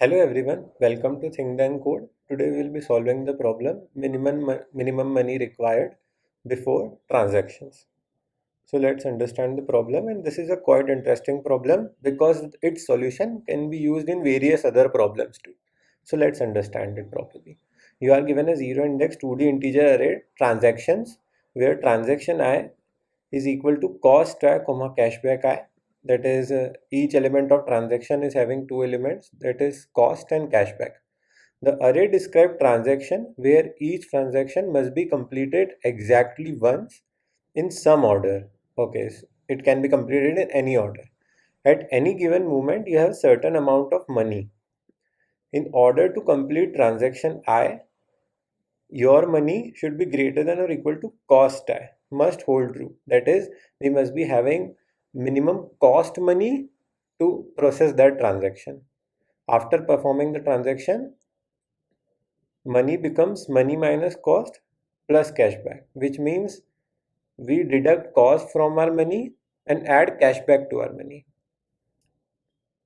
Hello everyone, welcome to Think Then Code. Today we'll be solving the problem minimum money required before transactions. So let's understand the problem, and this is a quite interesting problem because its solution can be used in various other problems too. So let's understand it properly. You are given a zero index 2D integer array transactions where transaction I is equal to cost I comma cashback I. That is, each element of transaction is having two elements, that is cost and cashback. The array describes transaction where each transaction must be completed exactly once in some order. Okay, so it can be completed in any order. At any given moment, you have certain amount of money. In order to complete transaction I, your money should be greater than or equal to cost I. Must hold true. That is, we must be having minimum cost money to process that transaction. After performing the transaction, money becomes money minus cost plus cashback, which means we deduct cost from our money and add cashback to our money.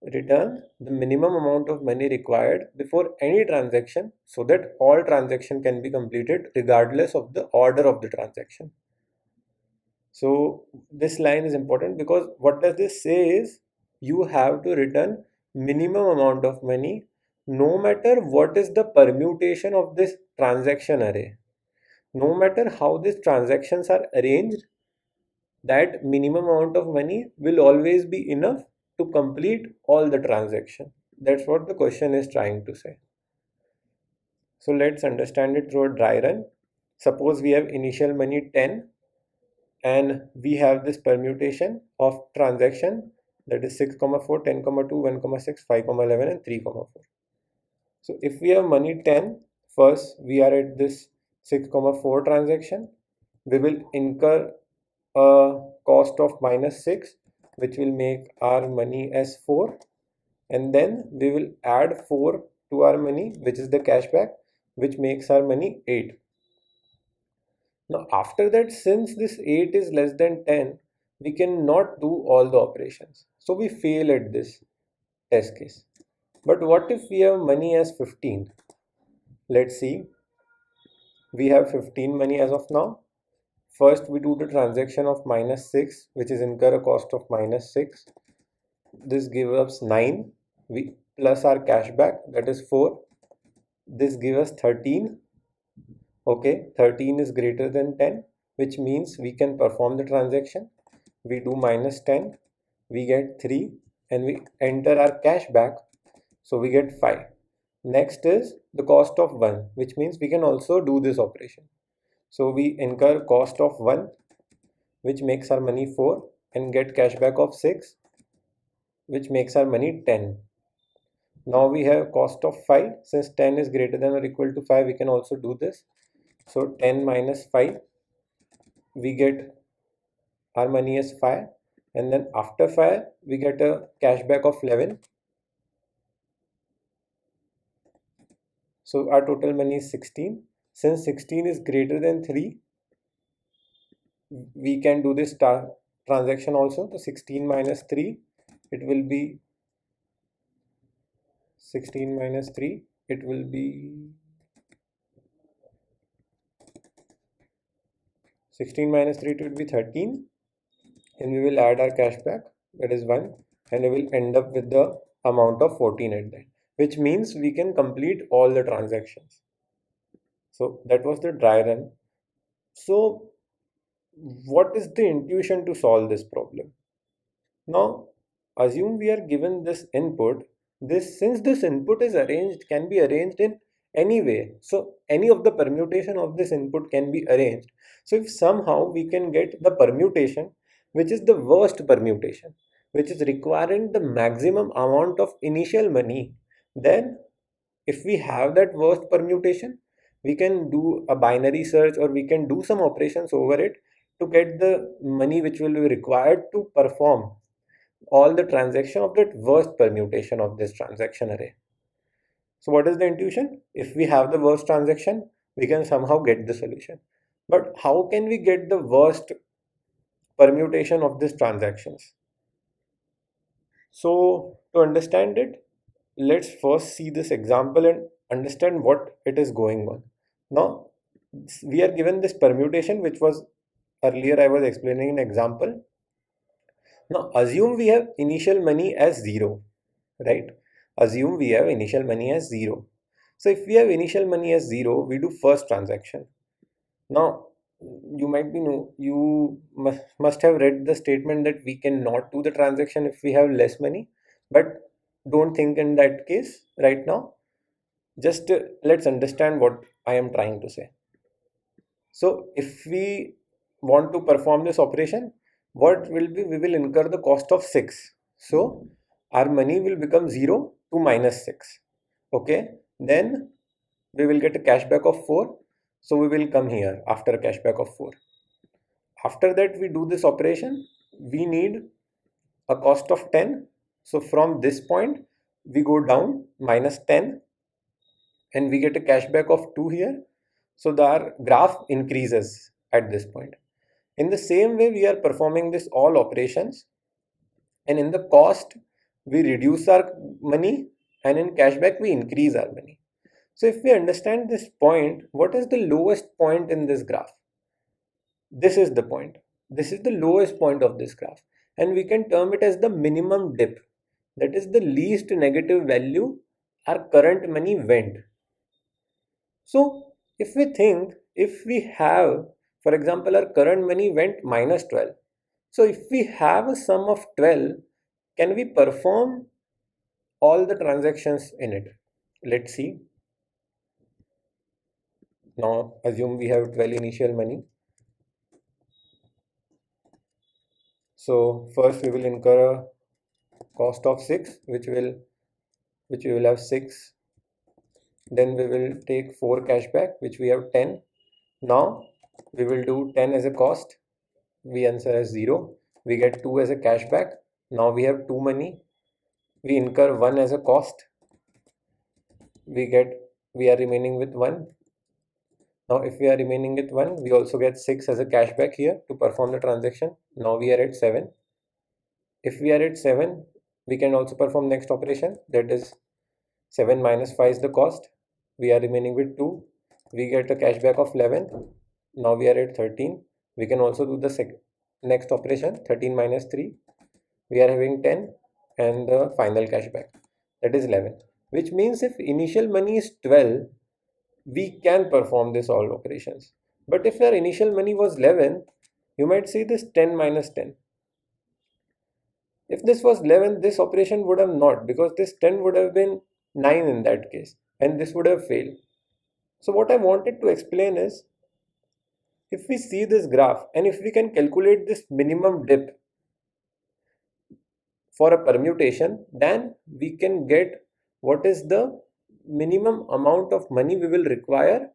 Return the minimum amount of money required before any transaction so that all transaction can be completed regardless of the order of the transaction. So this line is important because what does this say is you have to return minimum amount of money no matter what is the permutation of this transaction array. No matter how these transactions are arranged, that minimum amount of money will always be enough to complete all the transaction. That's what the question is trying to say. So let's understand it through a dry run. Suppose we have initial money 10 and we have this permutation of transaction, that is 6 comma 4, 10 comma 2, 1 comma 6, 5 comma 11 and 3 comma 4. So if we have money 10, first we are at this 6 comma 4 transaction, we will incur a cost of minus 6, which will make our money as 4, and then we will add 4 to our money, which is the cashback, which makes our money 8. Now after that, since this 8 is less than 10, we cannot do all the operations, so we fail at this test case. But what if we have money as 15? Let's see, we have 15 money as of now. First we do the transaction of minus 6, which is incur a cost of minus 6. This gives us 9. We plus our cashback, that is 4. This gives us 13. Okay, 13 is greater than 10, which means we can perform the transaction. We do minus 10, we get 3, and we enter our cashback, so we get 5. Next is the cost of 1, which means we can also do this operation. So we incur cost of 1, which makes our money 4, and get cashback of 6, which makes our money 10. Now we have cost of 5. Since 10 is greater than or equal to 5, we can also do this. So 10 minus 5, we get our money as 5, and then after 5 we get a cashback of 11. So our total money is 16. Since 16 is greater than 3, we can do this transaction also. So 16 minus 3, it will be 16 minus 3, it will be 16 minus 3, it will be 13, and we will add our cashback, that is 1, and we will end up with the amount of 14 at the end, which means we can complete all the transactions. So that was the dry run. So what is the intuition to solve this problem? Now assume we are given this input. This, since this input is arranged, can be arranged in any way, so any of the permutation of this input can be arranged. So if somehow we can get the permutation which is the worst permutation, which is requiring the maximum amount of initial money, then if we have that worst permutation, we can do a binary search or we can do some operations over it to get the money which will be required to perform all the transaction of that worst permutation of this transaction array. So what is the intuition? If we have the worst transaction, we can somehow get the solution. But how can we get the worst permutation of these transactions? So to understand it, let's first see this example and understand what it is going on. Now, we are given this permutation, which was earlier I was explaining an example. Now, assume we have initial money as 0, right? Assume we have initial money as 0. So, if we have initial money as 0, we do first transaction. Now, you must have read the statement that we cannot do the transaction if we have less money, but don't think in that case right now. Just let's understand what I am trying to say. So, if we want to perform this operation, what will be, we will incur the cost of 6. So, our money will become 0 to minus 6. Okay, then we will get a cashback of 4. So, we will come here after a cashback of 4. After that, we do this operation, we need a cost of 10. So, from this point, we go down minus 10 and we get a cashback of 2 here. So the graph increases at this point. In the same way, we are performing this all operations, and in the cost, we reduce our money, and in cashback, we increase our money. So if we understand this point, what is the lowest point in this graph? This is the point. This is the lowest point of this graph, and we can term it as the minimum dip. That is the least negative value our current money went. So if we think, if we have, for example, our current money went minus 12. So if we have a sum of 12, can we perform all the transactions in it? Let's see. Now assume we have 12 initial money. So first we will incur a cost of 6, which we will have 6. Then we will take 4 cashback, which we have 10. Now we will do 10 as a cost. We answer as 0. We get 2 as a cashback. Now we have 2 money. We incur 1 as a cost. We are remaining with 1. Now if we are remaining with 1, we also get 6 as a cashback here to perform the transaction. Now we are at 7. If we are at 7, we can also perform next operation, that is 7 minus 5 is the cost. We are remaining with 2. We get a cashback of 11. Now we are at 13. We can also do the next operation, 13 minus 3. We are having 10 and the final cashback, that is 11. Which means if initial money is 12, we can perform this all operations. But if our initial money was 11, you might see this 10 minus 10. If this was 11, this operation would have not, because this 10 would have been 9 in that case, and this would have failed. So what I wanted to explain is, if we see this graph and if we can calculate this minimum dip for a permutation, then we can get what is the minimum amount of money we will require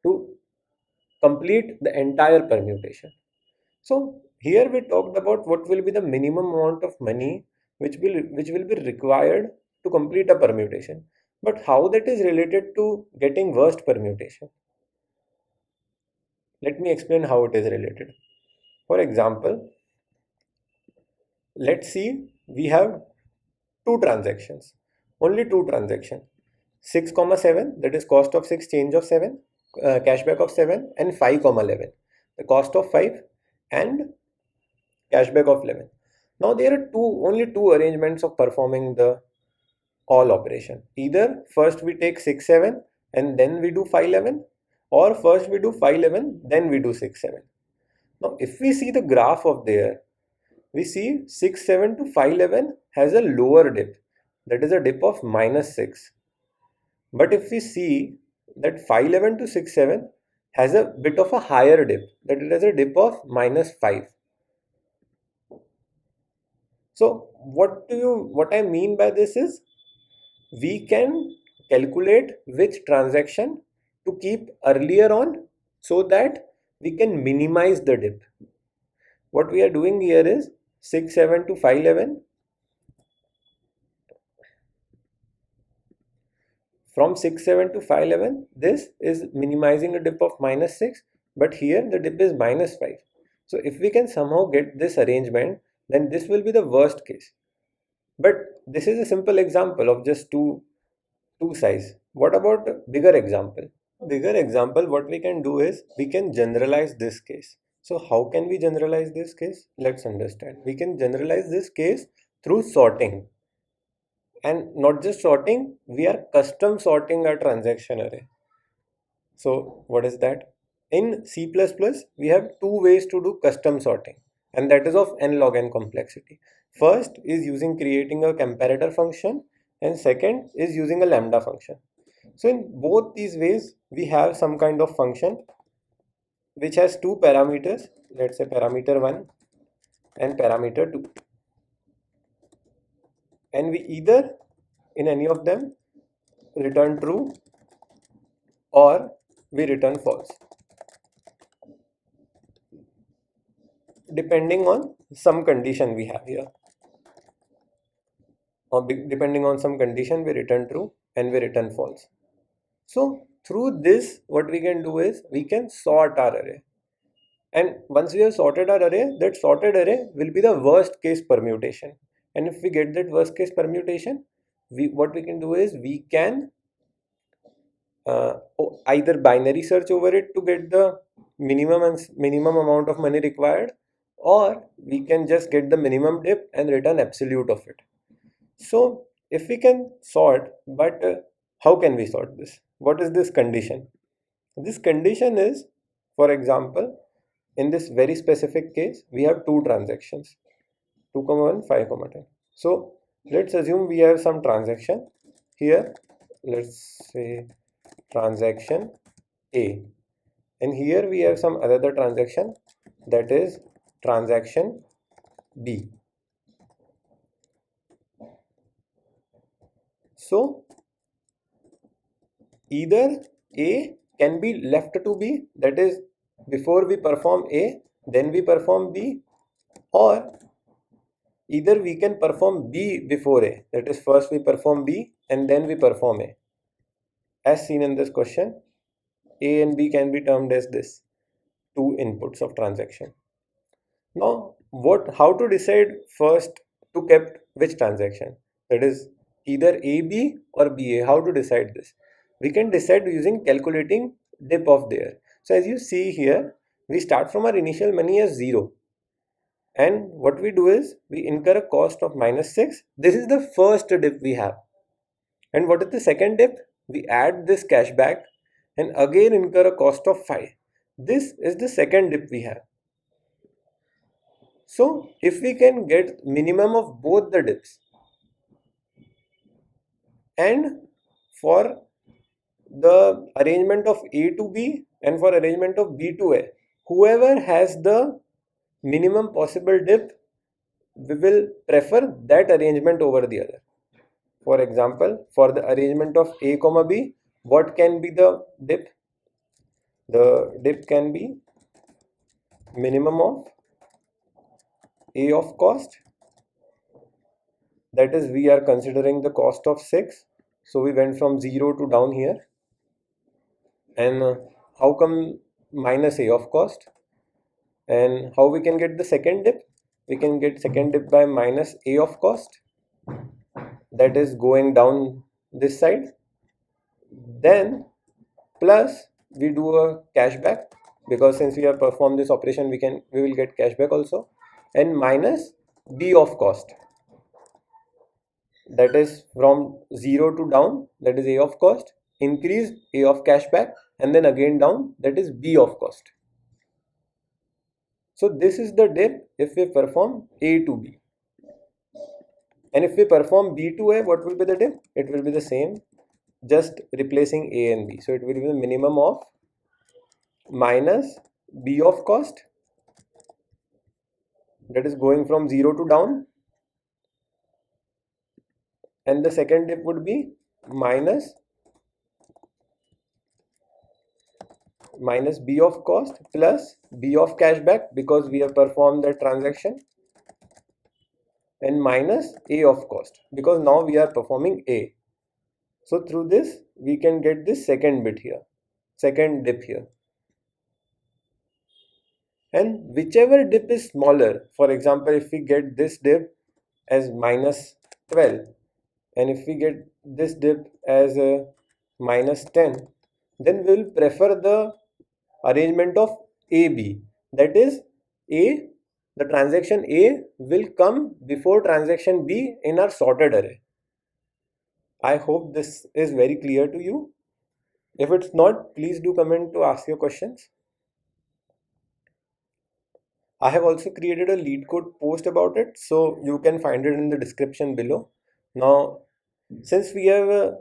to complete the entire permutation. So here we talked about what will be the minimum amount of money which will be required to complete a permutation. But how that is related to getting worst permutation? Let me explain how it is related. For example, let's see we have two transactions, only two transactions, 6 comma 7, that is cost of 6, change of 7, cashback of 7, and 5 comma 11, the cost of 5 and cashback of 11. Now there are only two arrangements of performing the all operation. Either first we take 6 7 and then we do 5 11, or first we do 5 11 then we do 6 7. Now if we see the graph of there, we see 6 7 to 5 11 has a lower dip, that is a dip of minus 6. But if we see that 5 11 to 6 7 has a bit of a higher dip, that it has a dip of minus 5. So what I mean by this is, we can calculate which transaction to keep earlier on so that we can minimize the dip. What we are doing here is 6 7 to 5 11. From 6 7 to 5 11, this is minimizing a dip of minus 6, but here the dip is minus 5. So if we can somehow get this arrangement, then this will be the worst case. But this is a simple example of just two two size. What about bigger example? Bigger example, what we can do is we can generalize this case. So how can we generalize this case? Let's understand. We can generalize this case through sorting. And not just sorting, we are custom sorting our transaction array. So what is that? In C++, we have two ways to do custom sorting, and that is of n log n complexity. First is using creating a comparator function, and second is using a lambda function. So in both these ways, we have some kind of function which has two parameters, let's say parameter 1 and parameter 2. And we either in any of them return true or we return false, depending on some condition we have here. Or depending on some condition, we return true and we return false. So through this, what we can do is we can sort our array. And once we have sorted our array, that sorted array will be the worst case permutation. And if we get that worst case permutation, what we can do is we can either binary search over it to get the minimum amount of money required, or we can just get the minimum dip and return absolute of it. So if we can sort, but how can we sort this? What is this condition? This condition is, for example, in this very specific case, we have two transactions, 2,1, 5,10. So let's assume we have some transaction here. Let's say transaction A, and here we have some other transaction, that is transaction B. So either A can be left to B, that is before we perform A, then we perform B, or either we can perform B before A, that is first we perform B and then we perform A. As seen in this question, A and B can be termed as this two inputs of transaction. Now how to decide first to kept which transaction, that is either AB or BA? How to decide this? We can decide using calculating dip of there. So as you see here, we start from our initial money as 0, and what we do is we incur a cost of -6. This is the first dip we have. And what is the second dip? We add this cash back and again incur a cost of 5. This is the second dip we have. So if we can get minimum of both the dips, and for the arrangement of A to B and for arrangement of B to A, whoever has the minimum possible dip, we will prefer that arrangement over the other. For example, for the arrangement of A comma B, what can be the dip? The dip can be minimum of A of cost, that is we are considering the cost of 6, so we went from 0 to down here. And how come minus A of cost? And how we can get the second dip? We can get second dip by minus A of cost, that is going down this side, then plus we do a cashback, because since we have performed this operation we will get cashback also, and minus B of cost, that is from 0 to down, that is A of cost, increase A of cashback, and then again down, that is B of cost. So this is the dip if we perform A to B. And if we perform B to A, what will be the dip? It will be the same, just replacing A and B. So it will be the minimum of minus B of cost, that is going from 0 to down, and the second dip would be minus B of cost plus B of cashback, because we have performed that transaction, and minus A of cost, because now we are performing A. So through this we can get this second dip here. And whichever dip is smaller, for example, if we get this dip as -12 and if we get this dip as a -10, then we'll prefer the arrangement of AB. That is, the transaction A will come before transaction B in our sorted array. I hope this is very clear to you. If it's not, please do comment to ask your questions. I have also created a LeetCode post about it, so you can find it in the description below. Now, since we have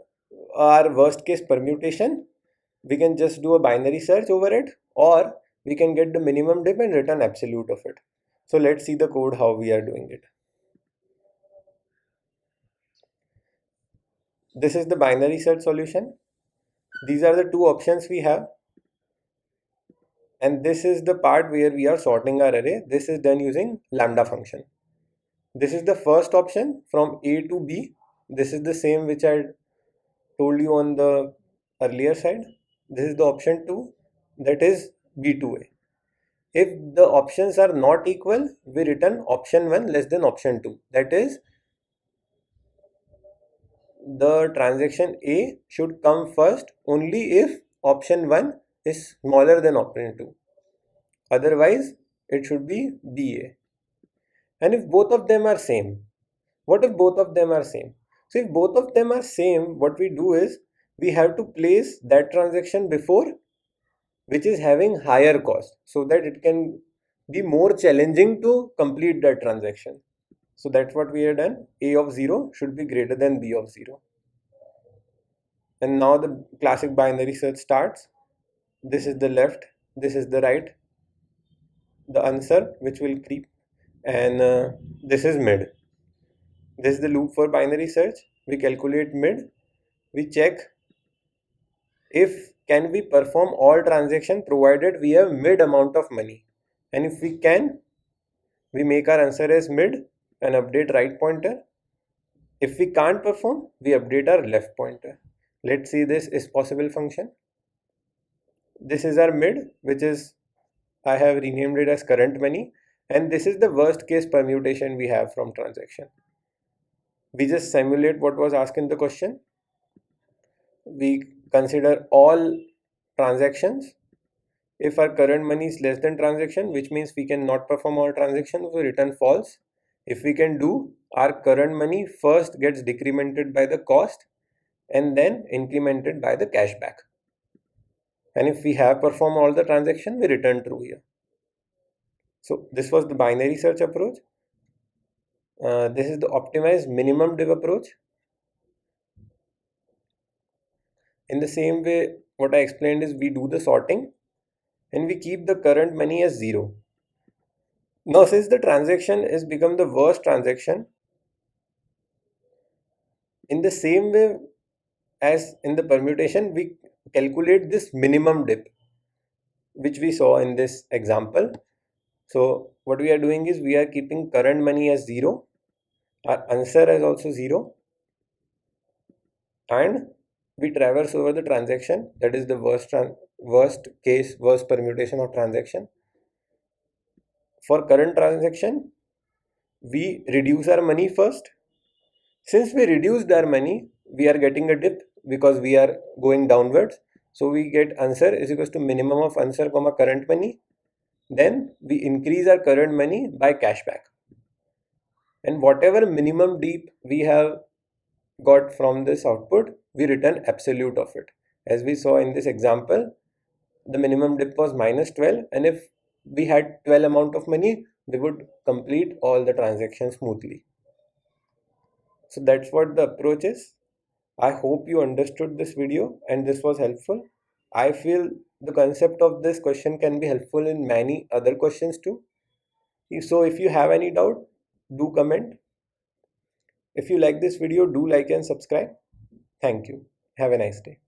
our worst case permutation, we can just do a binary search over it, or we can get the minimum dip and return absolute of it. So let's see the code how we are doing it. This is the binary search solution. These are the two options we have. And this is the part where we are sorting our array. This is done using lambda function. This is the first option from A to B. This is the same which I told you on the earlier side. This is the option 2, that is B to A. If the options are not equal, we return option 1 less than option 2. That is, the transaction A should come first only if option 1 is smaller than option 2. Otherwise, it should be BA. And if both of them are same, what if both of them are same? So if both of them are same, what we do is we have to place that transaction before which is having higher cost, so that it can be more challenging to complete that transaction. So that's what we have done. A of 0 should be greater than B of 0. And now the classic binary search starts. This is the left, this is the right, the answer which will creep, and this is mid. This is the loop for binary search. We calculate mid, we check if can we perform all transaction provided we have mid amount of money, and if we can, we make our answer as mid and update right pointer. If we can't perform, we update our left pointer. Let's see this is possible function. This is our mid, which is, I have renamed it as current money, and this is the worst case permutation we have from transaction. We just simulate what was asked in the question. We consider all transactions. If our current money is less than transaction, which means we cannot perform all transactions, we return false. If we can do, our current money first gets decremented by the cost and then incremented by the cashback. And if we have performed all the transaction, we return true here. So this was the binary search approach. This is the optimized minimum div approach. In the same way, what I explained is we do the sorting and we keep the current money as 0. Now, since the transaction has become the worst transaction, in the same way as in the permutation, we calculate this minimum dip, which we saw in this example. So what we are doing is we are keeping current money as 0, our answer is also 0, and we traverse over the transaction, that is the worst permutation of transaction. For current transaction, we reduce our money first. Since we reduced our money, we are getting a dip because we are going downwards. So we get answer is equals to minimum of answer comma current money. Then we increase our current money by cashback. And whatever minimum dip we have got from this output, we return absolute of it. As we saw in this example, the minimum dip was -12, and if we had 12 amount of money, we would complete all the transactions smoothly. So that's what the approach is. I hope you understood this video and this was helpful. I feel the concept of this question can be helpful in many other questions too. So if you have any doubt, do comment. If you like this video, do like and subscribe. Thank you. Have a nice day.